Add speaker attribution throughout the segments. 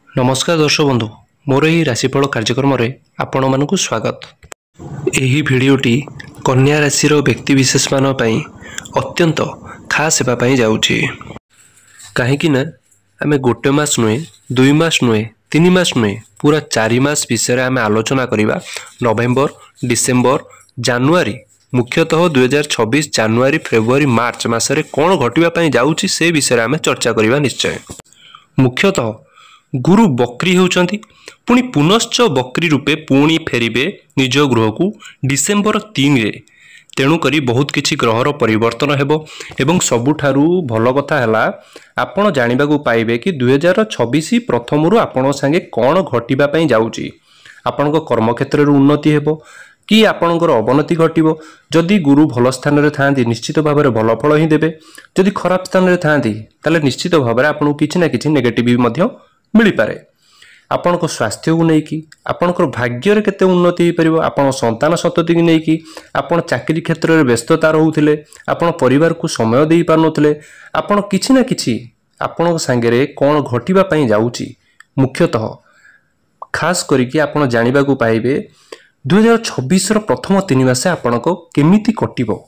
Speaker 1: नमस्कार दर्शक बंधु मोर यही राशिफल कार्यक्रम में आपण मानक स्वागत। यही भिडटी कन्या राशि व्यक्तिशेष मान अत्यंत खास होगापी जाऊँगी कहीं आम गोटे मस नुहे 2 मास नुहे 3 मास नुहे पूरा 4 मास विषय आम आलोचना करवा। नवेम्बर डिसेम्बर जानुआरी मुख्यतः 2026 जानुआरी फेब्रुआरी मार्च मसरे कौन घटवाई जाऊँगी से विषय आम चर्चा करवा। निश्चय मुख्यतः गुरु बक्री होउचंती पुणी पुनश्च बक्री रूपे पुणी फेरिबे निज गृह को डिसेम्बर 3 रे। तेणुकरी बहुत किछि ग्रहर परिवर्तन हेबो एवं सबुठारु भल कथा हला आपण जानिबाकू पाइबे कि 2026 प्रथमरु आपण संगे कौन घटिबा पई जाउची। आपणको कर्म क्षेत्र रे उन्नति हेबो कि आपणकर अवनति घटिबो। जदि गुरु भल स्थान रे थांती निश्चित भाव में भल फल ही देबे। जदि खराब स्थान रे थांती ताले निश्चित भाव में आपन किछि ना किछि नेगेटिव मध्य मिल पारे। आपण स्वास्थ्य को लेकिन आपणकर भाग्य केते उन्नति हो पार। आपण संतान सतति की लेकिन आपण चाकरी क्षेत्र में व्यस्तता रोते आपण परिवार को समय दे पार नथिले। आपण किछि ना किछि आपण सांगे कौन घटिबा जाउची मुख्यतः खास करिकि आपण जानिबा को पाइबे 2026 प्रथम 3 मास आपण को केमिति कटिबो।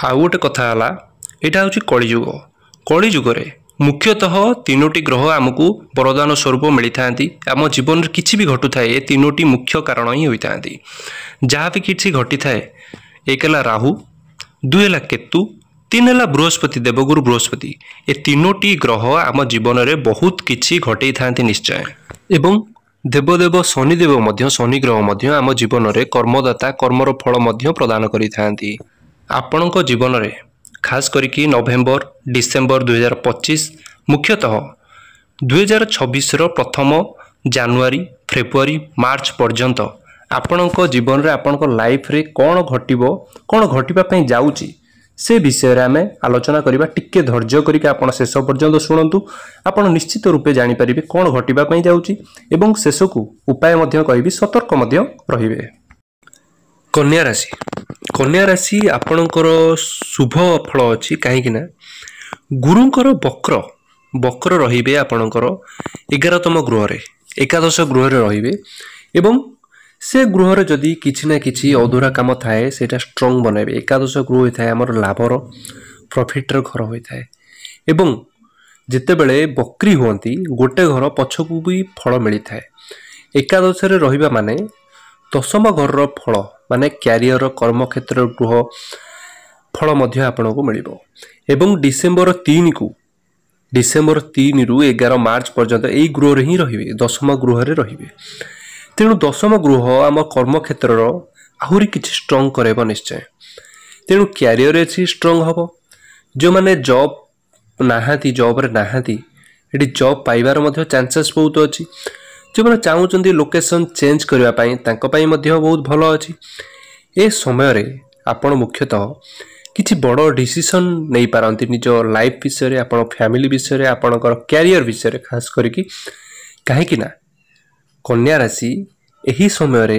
Speaker 1: आ गोटे कथा हला एटा होची कलिजुग। कलिजुग मुख्यतः 3टी ग्रह आमको वरदान स्वरूप मिलता। आम जीवन में किसी भी घटू थाए 3टी मुख्य कारण ही होता। जहाँ भी किसी घटी थाए 1 है राहु, 2 है केतु, 3 है बृहस्पति देवगुरु बृहस्पति। ये 3टी ग्रह आम जीवन में बहुत किछि घटई था निश्चय। एवं देवदेव शनिदेव मध्य शनि ग्रह मध्य आम जीवन में कर्मदाता कर्मर फल मध्य प्रदान करि थांती। आपणक जीवन में खास करिकि नवेम्बर डिसेम्बर 2025 मुख्यतः 2026 प्रथम जानुआरी फेब्रुआरी मार्च पर्यंत आपणक जीवन रे आपणक लाइफ रे कौन घटिबो कौन घटिबा पई जाउची से विषय रे आमे आलोचना करिबा। टिके धैर्य करिके आपण शेष पर्यंत शुणंतु। आपण निश्चित रूपे जानि परिबे कौन घटिबा पई जाउची एवं शेष को उपाय मध्य कहिबी, सतर्क मध्य रहिबे। कन्या राशि कन्या राशि आपणकर शुभ फल अच्छी कहीं गुरुंकर वक्र वक्र रहिबे। आपणकर 11तम गृह रे 11 गृह रे रहिबे एवं से गृह रे जदि किछि ना किछि अधूरा काम थाए सेटा स्ट्रांग बनाइबे। 11 गृह होइथाय हमर लाभर प्रॉफिटर घर होइथाय एवं जेतेबेले बक्री हुअंती गोटे घर पछकू भी फल मिलिथाय। 11 रे रहिबा माने 10म घर फल माने क्यारियर कर्म क्षेत्र गृह फल मध्य आपको मिलिबो। एवं डिसेम्बर 3 रु 11 मार्च पर्यंत यही गृह ही रहिबे, 10म गृह रे रहिबे। तेणु 10म गृह आम कर्म क्षेत्र आहुरी किछि स्ट्रांग करेबो निश्चय। तेणु क्यारियर अच्छी स्ट्रांग हबो। जो माने जॉब नाहाती जॉब रे नाहाती एटी जॉब पाइबार मध्य चांसेस बहुत अच्छी। जो मैंने चाहूँगी लोकेशन चेंज करने बहुत भल अच्छी। ए समय रे आपण मुख्यतः किसी बड़ डिसीजन नहीं पारती निज लाइफ विषय आप फैमिली विषय आपणकर कैरियर विषय खास करिकि कहीं कन्या राशि यही समय रे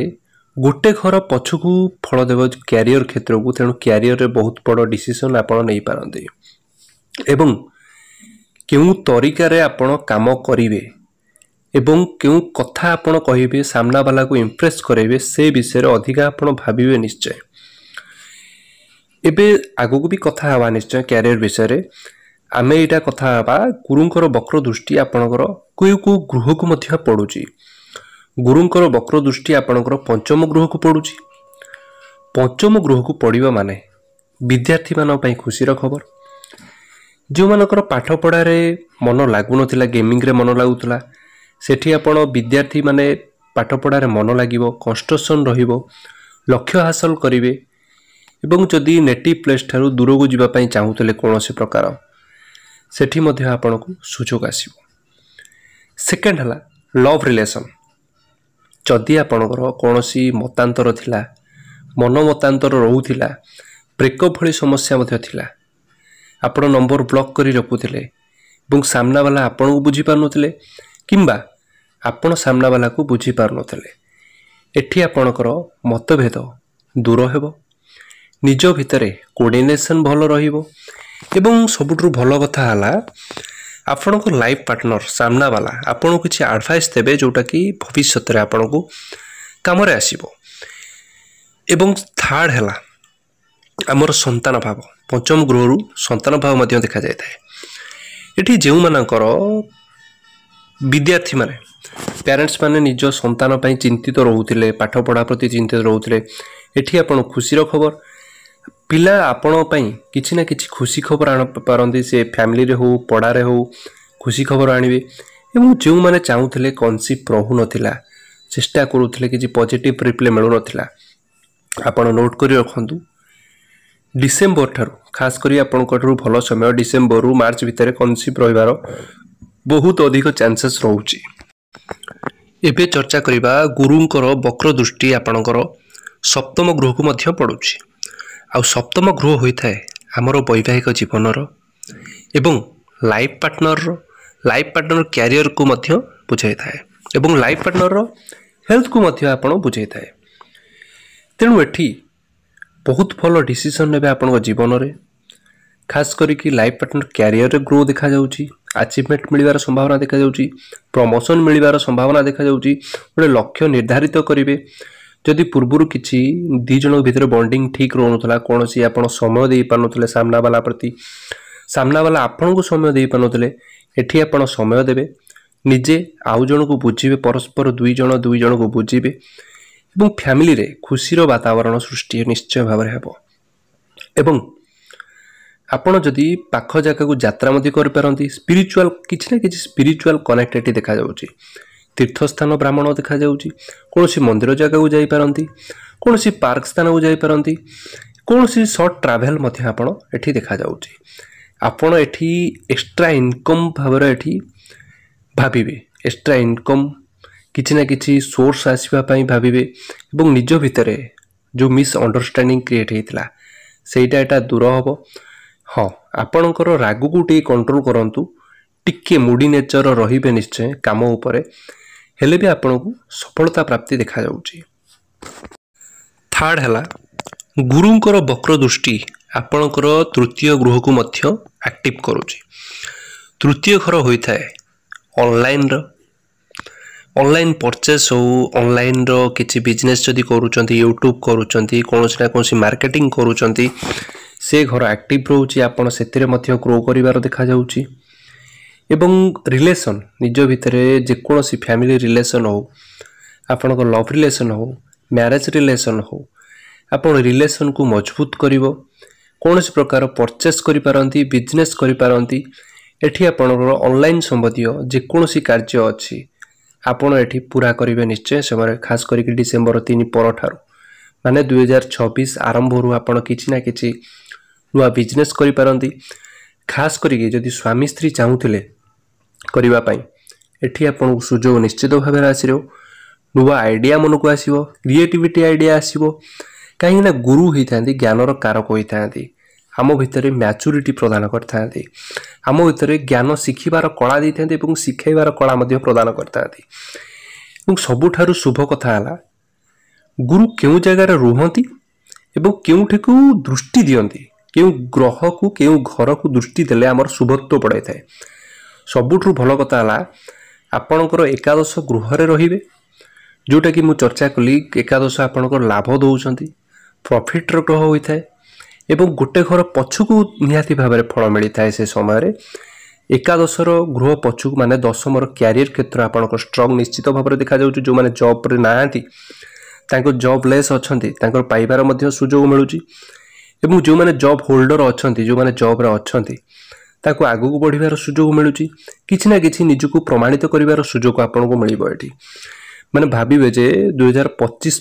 Speaker 1: गोटे घर पछकू फल देव कैरियर क्षेत्र को। तेणु कैरियर रे बहुत बड़ डिसीजन आप नहीं पारती एवं क्यों तरीका रे आपण काम करिवे एवं क्यों कथा आपण कहिबे सामना वाला को इम्प्रेस करेबे से विषय अधिका आपण भाबिबे निश्चय। एबे आगो को भी कथा हवा निश्चय कैरियर विषय रे। आमे एटा कथा हवा गुरुंकर वक्र दृष्टि आपणकर कोई को गृह को मध्य पड़ुची। गुरुंकर वक्र दृष्टि आपणकर पंचम गृह को पड़ुची। पंचम गृह को पड़िबा माने विद्यार्थी मान पई खुशी र खबर। जो मानकर पाठ पढ़ा रे मन लागु नथिला, गेमिंग रे मन लागुतला, सेठी आपण विद्यार्थी माने पाठ पढ़ारे मन लगिबो, कंस्ट्रक्शन रहिबो, लक्ष्य हासिल करिवे एवं जदि नेटिव प्लेस ठारू दूर को जीवा पई चाहूतले कोनोसी प्रकार सेठी मध्ये आपनको सुजोग आसीबो। सेकेंड हला लव रिलेशन। जदि आपणकर कोनोसी मतांतर थिला, मन मतांतर रहुथिला, ब्रेकअप भली समस्या मध्ये थिला, आपण नंबर ब्लॉक करी रखुथिले एवं सामना वाला आपनको बुझी पार नथिले किंबा आपण सामना वाला को बुझी पार नथिले, एठी आपणकर मतभेद दूर हेबो, निज भितरे कोऑर्डिनेशन भल रहिबो एवं सबुठु भल कथा हला आपण को लाइफ पार्टनर सामना वाला आपण को किसी एडवाइस देबे जोटा कि भविष्य रे आपण को काम रे आसीबो। एवं थर्ड हैला आमर संतान भाव पंचम गृह संतान भाव मध्य देखा जाए एठी जेउ मानकर विद्यार्थी माने पेरेंट्स माने निज संतान पई चिंतित रहउथिले पाठ पढ़ा प्रति चिंतित रहउथिले एठी आपण खुशी रो खबर पिला आपण पई किछि ना किछि खुशी खबर आन पारंदी से फैमिली रे हो पढ़ा रे हो खुशी खबर आनिबे। एवं जेउ माने चाहुथिले कन्सीप रहु नथिला चेष्टा करूथिले किछि पॉजिटिव रिप्लाई मिलु नथिला आपण नोट करि रखंतु डिसेम्बर ठारू खास करी आपणकर भल समय डिसेम्बर रु मार्च भितर कन्सीप रहिबार बहुत अधिक चांसेस रहउची। एबे चर्चा करिबा गुरुंकर वक्र दृष्टि आपणकर सप्तम गृह को मध्य पडुची आ सप्तम गृह होइथाय हमर वैवाहिक जीवनर एवं लाइफ पार्टनर कैरियर को मध्य बुझाई थाए एवं लाइफ पार्टनर हेल्थ को मध्य आपण बुझाई थाए। तेणु एठी बहुत भल डिसीजन नेबे आपण जीवन रे खास करी लाइफ पार्टनर कैरियर रे ग्रो देखा जाउची अचीवमेंट मिलिबार संभावना देखा जाउची प्रमोशन मिलिबार संभावना देखा जाउची गोटे लक्ष्य निर्धारित करिवे। जदि पूर्वरु किछि दी जन भितर बॉन्डिंग ठीक रहउनथला कोनोसी आपण समय देई पानुथले सामना वाला प्रति सामना वाला आपण को समय देई पानुथले एठी आपण समय देबे निजे आउ जन को बुझिबे परस्पर दुई जन को बुझिबे एवं फैमिली रे खुशी रो वातावरण सृष्टि निश्चय भाव में हेबो। एवं आपण जदि पाख जगह को यात्रा मध्य कर पारंती स्पिरिचुअल किछि ना किछि स्पिरिचुअल कनेक्टिविटी देखा जाउची तीर्थ स्थान ब्राह्मण देखा जाउची कोनोसी मंदिर जगह को जाई पारंती कोनोसी पार्क स्थान को जाई पारंती कोनोसी शॉर्ट ट्रैवल मध्य आपण एठी देखा जाउची। आपण एठी एक्स्ट्रा इनकम भाव रे एठी भाबिबे एक्स्ट्रा इनकम किछि ना किछि सोर्स आसीबा पई भाबिबे एवं निज भितरे जो मिस अंडरस्टैंडिंग क्रिएट हेतला सेटा एटा दूर हबो। हाँ आपणकर राग को टे कंट्रोल करंतु टिके मूडी नेचर रहिबे निश्चय काम उपरे हेले भी आपण को सफलता प्राप्ति देखा जाउची। थर्ड हैला गुरुंकर वक्र दृष्टि आपणकर तृतीय गृह को मध्य एक्टिव करूची। तृतीय घर होइथाय ऑनलाइन परचेस हो ऑनलाइन रो किछि बिजनेस जदि करूचंती यूट्यूब करूचंती कोनोसी ना कोनोसी मार्केटिंग करूचंती से घर एक्टिव रहउची आपण सेतिरे मध्य ग्रो करिवार देखा जाउची। एवं रिलेशन निज भितरे जे कोनोसी फैमिली रिलेशन हो आपनको लव रिलेशन हो मैरिज रिलेशन हो आपण रिलेशन को मजबूत करिवो कोनोसी प्रकार परचेस करि पारंती बिजनेस करि पारंती एठी आपणकर ऑनलाइन संबंधी जे कोनोसी कार्य अछि आपण एठी पूरा करिवे निश्चय समय खास करी डिसेंबर 3 पर ठारू माने 2026 आरंभ रु आपण किछि ना किछि नुआ बिजनेस करि पारंती खास करी जदि स्वामी स्त्री चाहुथिले करिवा पई एठी आपण सुजोग निश्चित भाव में आसिरो नुआ आइडिया मन को आसीबो क्रिएटिविटी आइडिया आसीबो कहीं ना गुरु होइथांती ज्ञानर कारक होइथांती आम भितर मैच्योरिटी प्रदान करथांती आम भितर ज्ञान शिखिबार कला देइथांती एवं शिखाइबार कला मध्य प्रदान करथांती। एवं सबुठारु शुभ कथा हला गुरु केउ जगह रे रुहंती एवं केउठी को दृष्टि दियंती केउ ग्रह को केउ घर को दृष्टि देले हमर शुभत्व पड़ाई थाए। सबुठु भल कथा हला आपणकर एकादश गृह रे रहिबे जोटा कि मु चर्चा कली एकादश आपणकर लाभ दउछंती प्रॉफिट रो ग्रह होइथाए एवं गोटे घर पछुकू निहाती भाव में फल मिली थाए से समय रे एकादशर गृह पछुकू माने दशमर कैरियर क्षेत्र आपणकर स्ट्रांग निश्चित भाव में देखा जाउची जो माने जॉब रे नाहांती तांको जॉब लेस अछंती तांकर पाइबार मध्य सुजोग मिलुची एवं जो माने जॉब होल्डर अछंती जो माने जॉब रे अछंती ताको आगु को बढ़िबार सुजोग मिलुची किछि ना किछि निजको प्रमाणित करिवार सुजोग आपनको मिलिबो एठी माने भाबिबे जे 2025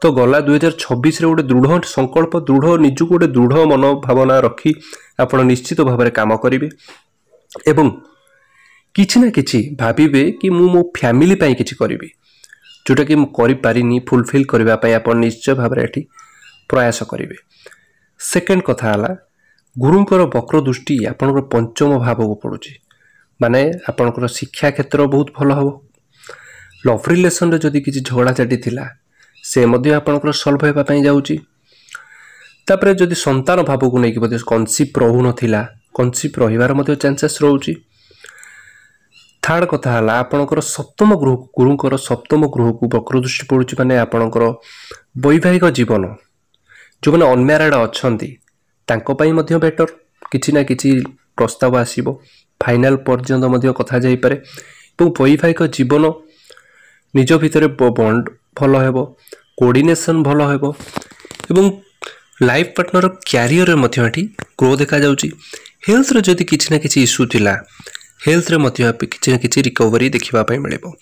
Speaker 1: तो गला 2026 रे गोटे दृढ़ संकल्प दृढ़ निजको गोटे दृढ़ मनोभावना रखी आपण निश्चित भाव में काम करिवे एवं किछि ना किछि भाबिबे कि मु मो फैमिली पई किछि करिवे जोटा कि मु करि पारिनी फुलफिल करबा पई आपण निश्चय भाव में एठी प्रयास करिवे। सेकंड कथा हला गुरुंकर वक्र दृष्टि आपनकर पंचम भाव को पड़ुची माने आपनकर शिक्षा क्षेत्र बहुत भल हबो लव रिलेशन रे जदि किछि झगड़ा चाटी थिला से मध्य आपनकर सॉल्व हेबा पई जाउची। तापरे जदि संतान भाव को नेकी बदे कन्सीप रहु नथिला कन्सीप रहिबार मध्य चांसेस रहउची थार्ड कथा है आपणकर सप्तम गृह गुरुंकर सप्तम गृह को वक्र दृष्टि पड़ुछि माने आपणकर वैवाहिक जीवन जो मैंने अनम्यारिड अच्छी तांको मध्य बेटर किछि ना किछि प्रस्ताव आसीबो फाइनल पर्यंत मध्य कथा जाई पारे एवं वैवाहिक जीवन निज भितर बॉन्ड भल हेबो कोऑर्डिनेशन भल हेबो एवं लाइफ पार्टनर कैरियर रे मध्य एठी ग्रो देखा जाउची। हेल्थ रे जदि किछि ना किछि इश्यू थिला हेल्थ रे मध्य किछि ना किछि रिकवरी देखिबा पय मिलेबो।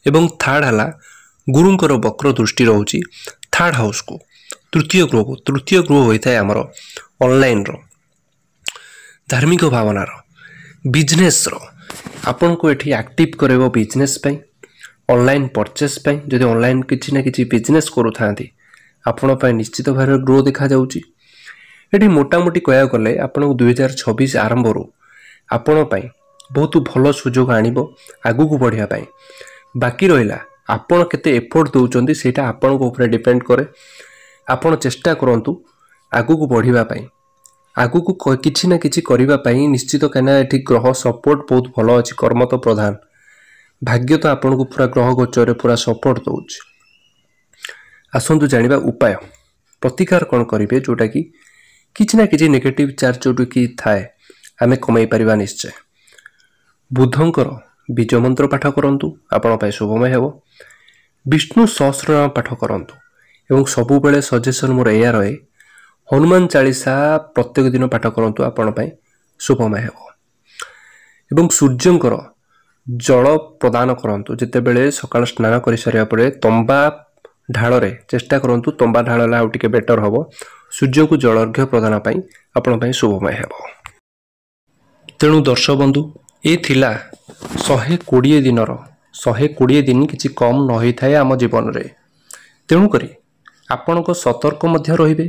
Speaker 1: एवं थर्ड हला गुरुंकर वक्र दृष्टि रहउची थर्ड हाउस को तृतीय गृह होता है आमर ऑनलाइन रो धार्मिक भावनार बिजनेस रो आपन को एठी एक्टिव करेबो बिजनेस पय ऑनलाइन परचेस पय जदि ऑनलाइन किछि ना किछि बिजनेस करू थांती आपण पय निश्चित भारे ग्रो देखा जाउची। एठी मोटा मोटी कहया गले आपण 2026 आरंभ रो आपण पय बहुत भलो सुजोग आनिबो आगु को बढ़िया पय। बाकी रहिला आपण केते एफर्ट दउचंदी सेटा आपण को ऊपर डिपेंड करे। आपण चेष्टा करंतु आगु को बढ़िबा पय आगु को किछि ना किछि करिबा पय निश्चित कना एठी ग्रह सपोर्ट बहुत भलो अछि कर्म तो प्रधान भाग्य तो आपण को पूरा ग्रह गोचर रे पूरा सपोर्ट दउछ। आसंतु जानिबा उपाय प्रतिकार कोन करिवे जोटा कि किछि ना किछि नेगेटिव चार्ज जोटु कि थाए आमे कमाई परिबा निश्चय। बुद्धंकर बीज मंत्र पाठ करंतु आपण पय शुभमय हेबो। विष्णु सहस्रनाम पाठ करंतु एवं सबु बेले सजेशन मोर एया रहे हनुमान चालीसा प्रत्येक दिन पाठ करंतु आपण पय शुभमय हेबो। एवं सूर्यंकर जल प्रदान करंतु जेते बेले सकाळ स्नान करि सारिया परे तंबा ढाल रे चेष्टा करंतु तंबा ढाल ला टिके बेटर हबो। सूर्य को जल अर्घ्य प्रदान पय आपण पय शुभमय हेबो। तेणु दर्शक बंधु ए थिला 120 दिनर 120 दिन किछि कम न होई थाए आम जीवन रे। तेणु करी आपण को सतर्क मध्य रहिबे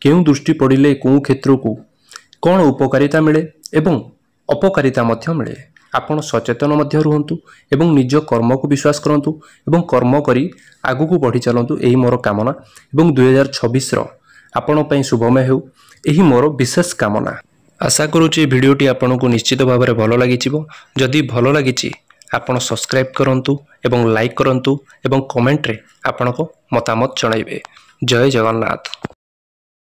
Speaker 1: केउ दृष्टि पड़िले को क्षेत्र को कौन उपकारिता मिले एवं अपकारिता मध्य मिले आपण सचेतन मध्य रहंतु एवं निज कर्म को विश्वास करंतु एवं कर्म करी आगु को बढ़ी चलंतु एही मोर कामना एवं 2026 रो आपण पय शुभमय हेउ एही मोर विशेष कामना। आशा करूची वीडियोटी आपण को निश्चित भाव में भल लागिथिबो। जदि भल लागिछि आपण सब्सक्राइब करंतु एवं लाइक करंतु एवं कमेंट रे आपण को मतामत जणाइबे। जय जगन्नाथ।